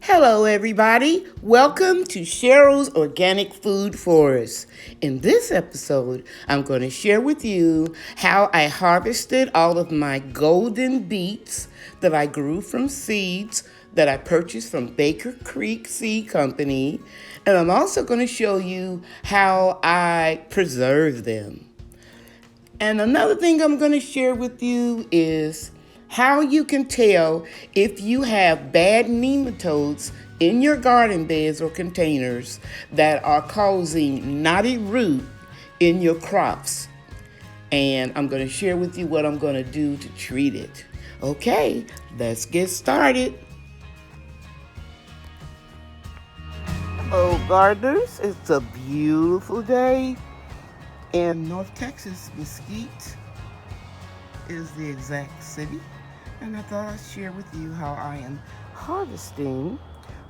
Hello everybody, welcome to Cheryl's Organic Food Forest. In this episode, I'm going to share with you how I harvested all of my golden beets that I grew from seeds that I purchased from Baker Creek Seed Company. And I'm also going to show you how I preserve them. And another thing I'm going to share with you is how you can tell if you have bad nematodes in your garden beds or containers that are causing knotty root in your crops. And I'm going to share with you what I'm going to do to treat it. Okay, let's get started. Hello gardeners, it's a beautiful day in North Texas. Mesquite is the exact city. And I thought I'd share with you how I am harvesting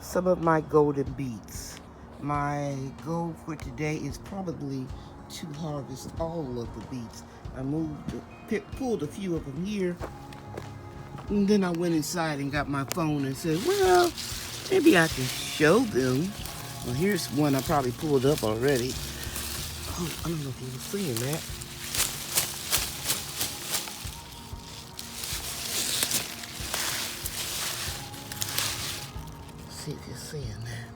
some of my golden beets. My goal for today is probably to harvest all of the beets. I pulled a few of them here, and then I went inside and got my phone and said, well, maybe I can show them. Well, here's one I probably pulled up already. Oh, I don't know if you were seeing that. See if you're seeing that.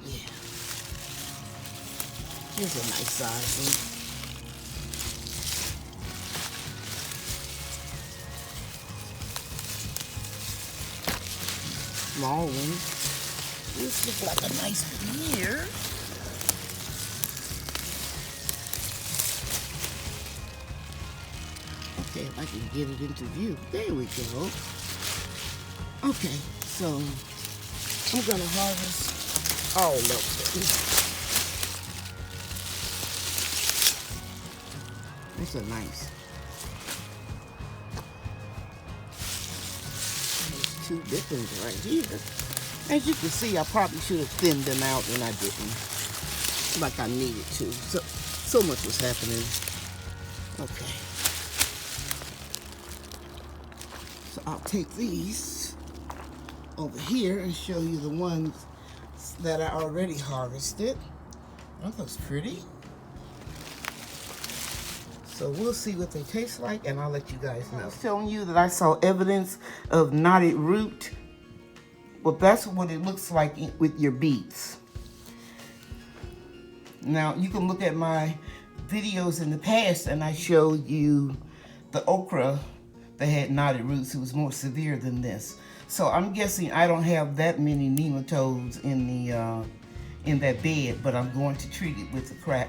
Yeah. Here's a nice size one. Small one. This looks like a nice one here. Okay, if I can get it into view. There we go. Okay, so I'm gonna harvest all of them. This is nice. There's two big ones right here. As you can see, I probably should have thinned them out and I didn't. Like I needed to. So much was happening. Okay. So I'll take these over here and show you the ones that I already harvested. That looks pretty. So we'll see what they taste like and I'll let you guys know. I was telling you that I saw evidence of knotted root. Well, that's what it looks like with your beets. Now, you can look at my videos in the past and I showed you the okra that had knotted roots. It was more severe than this. So I'm guessing I don't have that many nematodes in that bed, but I'm going to treat it with the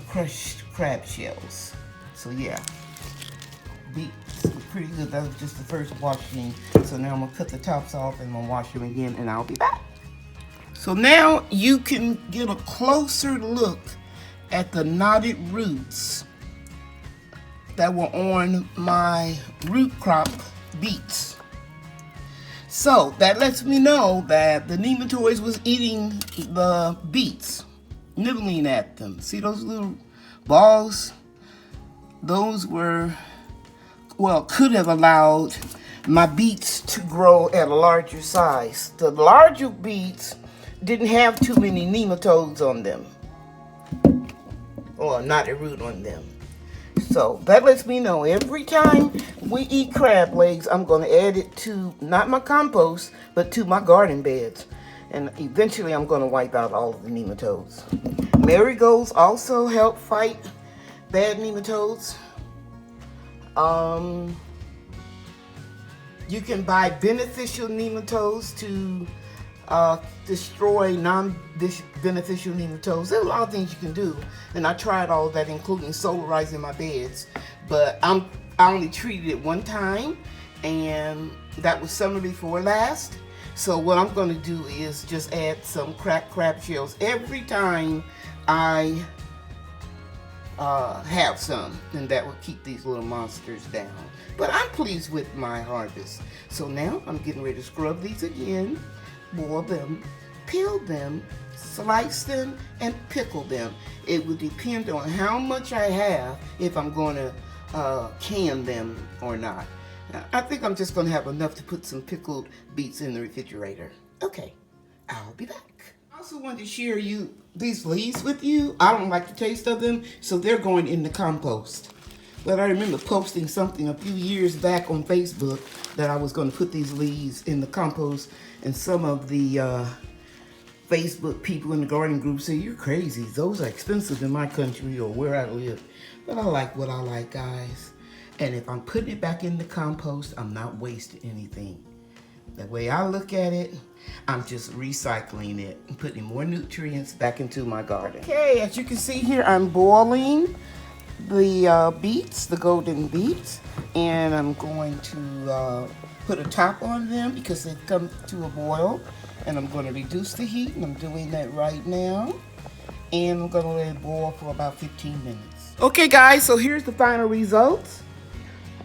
crushed crab shells. So yeah, beets are pretty good. That was just the first washing. So now I'm gonna cut the tops off and I'm gonna wash them again and I'll be back. So now you can get a closer look at the knotted roots that were on my root crop beets. So that lets me know that the nematodes was eating the beets, nibbling at them. See those little balls? Those were, well, could have allowed my beets to grow at a larger size. The larger beets didn't have too many nematodes on them, or knotted root on them. So that lets me know every time we eat crab legs, I'm going to add it to, not my compost, but to my garden beds. And eventually I'm going to wipe out all of the nematodes. Marigolds also help fight bad nematodes. You can buy beneficial nematodes to destroy non-beneficial nematodes. There's a lot of things you can do, and I tried all of that, including solarizing my beds, but I only treated it one time, and that was summer before last. So what I'm going to do is just add some cracked crab shells every time I have some, and that will keep these little monsters down. But I'm pleased with my harvest. So now I'm getting ready to scrub these again, boil them, peel them, slice them, and pickle them. It will depend on how much I have if I'm going to can them or not. I think I'm just gonna have enough to put some pickled beets in the refrigerator. Okay, I'll be back. I also wanted to share these leaves with you. I don't like the taste of them, so they're going in the compost. But I remember posting something a few years back on Facebook that I was going to put these leaves in the compost, and some of the Facebook people in the garden group say, "You're crazy. Those are expensive in my country or where I live." But I like what I like, guys. And if I'm putting it back in the compost, I'm not wasting anything. The way I look at it, I'm just recycling it and putting more nutrients back into my garden. Okay, as you can see here, I'm boiling the beets, the golden beets, and I'm going to put a top on them because they come to a boil, and I'm going to reduce the heat, and I'm doing that right now, and I'm going to let it boil for about 15 minutes. Okay guys, so here's the final results.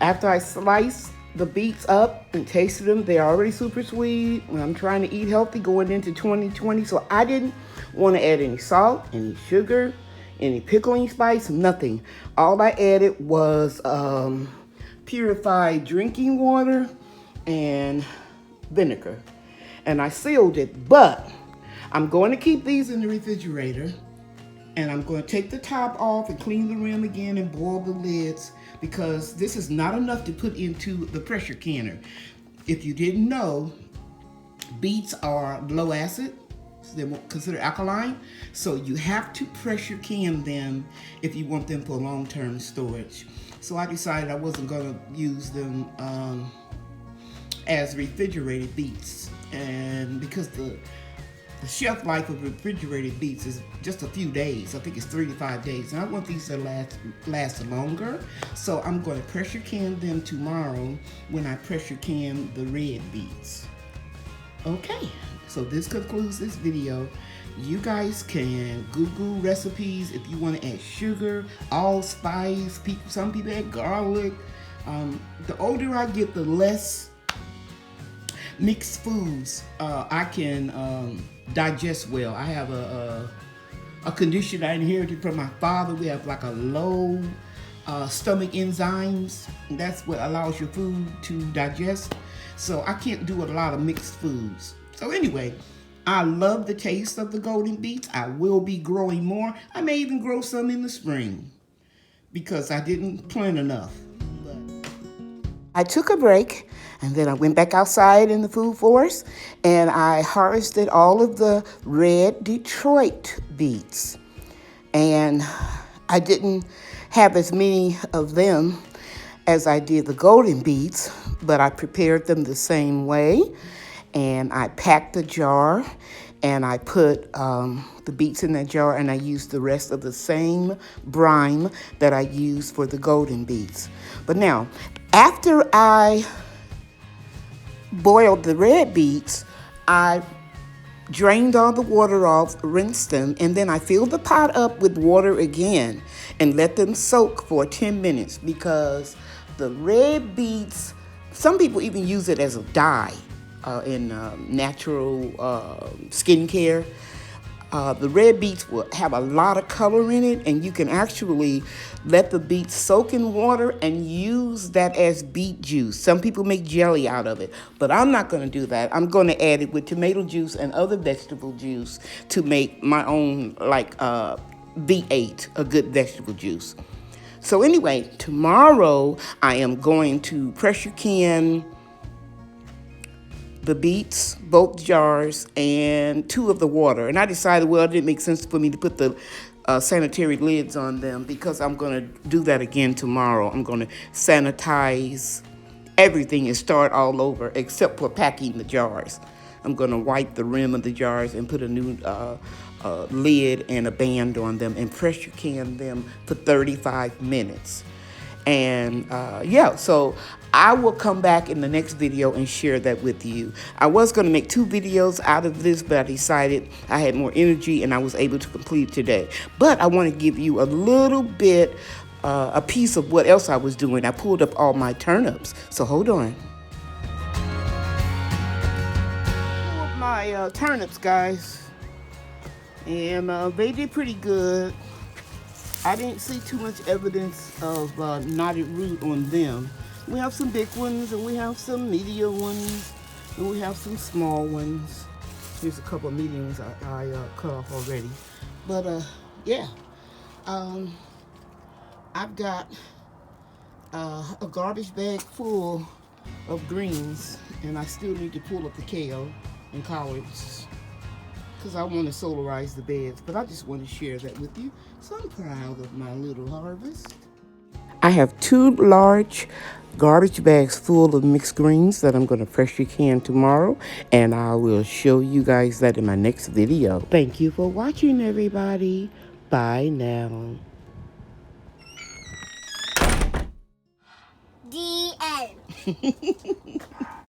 After I sliced the beets up and tasted them, they're already super sweet. I'm trying to eat healthy going into 2020, so I didn't want to add any salt, any sugar, any pickling spice, nothing. All I added was purified drinking water and vinegar. And I sealed it, but I'm going to keep these in the refrigerator, and I'm going to take the top off and clean the rim again and boil the lids, because this is not enough to put into the pressure canner. If you didn't know, beets are low acid. They're considered alkaline, so you have to pressure can them if you want them for long-term storage. So I decided I wasn't going to use them as refrigerated beets, and because the shelf life of refrigerated beets is just a few days. I think it's 3 to 5 days, and I want these to last longer. So I'm going to pressure can them tomorrow when I pressure can the red beets. Okay, so this concludes this video. You guys can Google recipes if you want to add sugar, allspice. Some people add garlic. The older I get, the less mixed foods I can digest well. I have a condition I inherited from my father. We have like a low stomach enzymes. That's what allows your food to digest. So I can't do a lot of mixed foods. So anyway, I love the taste of the golden beets. I will be growing more. I may even grow some in the spring because I didn't plant enough. I took a break, and then I went back outside in the food forest, and I harvested all of the red Detroit beets. And I didn't have as many of them as I did the golden beets, but I prepared them the same way. And I packed the jar, and I put the beets in that jar, and I used the rest of the same brine that I used for the golden beets. But now, after I boiled the red beets, I drained all the water off, rinsed them, and then I filled the pot up with water again and let them soak for 10 minutes, because the red beets, some people even use it as a dye in natural skincare. The red beets will have a lot of color in it, and you can actually let the beets soak in water and use that as beet juice. Some people make jelly out of it, but I'm not going to do that. I'm going to add it with tomato juice and other vegetable juice to make my own, like V8, a good vegetable juice. So anyway, tomorrow I am going to pressure can the beets, both jars, and 2 of the water. And I decided, well, it didn't make sense for me to put the sanitary lids on them, because I'm going to do that again tomorrow. I'm going to sanitize everything and start all over, except for packing the jars. I'm going to wipe the rim of the jars and put a new lid and a band on them and pressure can them for 35 minutes. And yeah, so I will come back in the next video and share that with you. I was going to make 2 videos out of this, but I decided I had more energy and I was able to complete it today. But I want to give you a little bit, a piece of what else I was doing. I pulled up all my turnips, so hold on. Pulled up my turnips, guys, and they did pretty good. I didn't see too much evidence of knotted root on them. We have some big ones, and we have some medium ones, and we have some small ones. Here's a couple of medium ones I cut off already. But yeah, um, I've got a garbage bag full of greens, and I still need to pull up the kale and collards because I want to solarize the beds. But I just want to share that with you. So I'm proud of my little harvest. I have 2 large garbage bags full of mixed greens that I'm going to pressure can tomorrow, and I will show you guys that in my next video. Thank you for watching, everybody. Bye now. The end.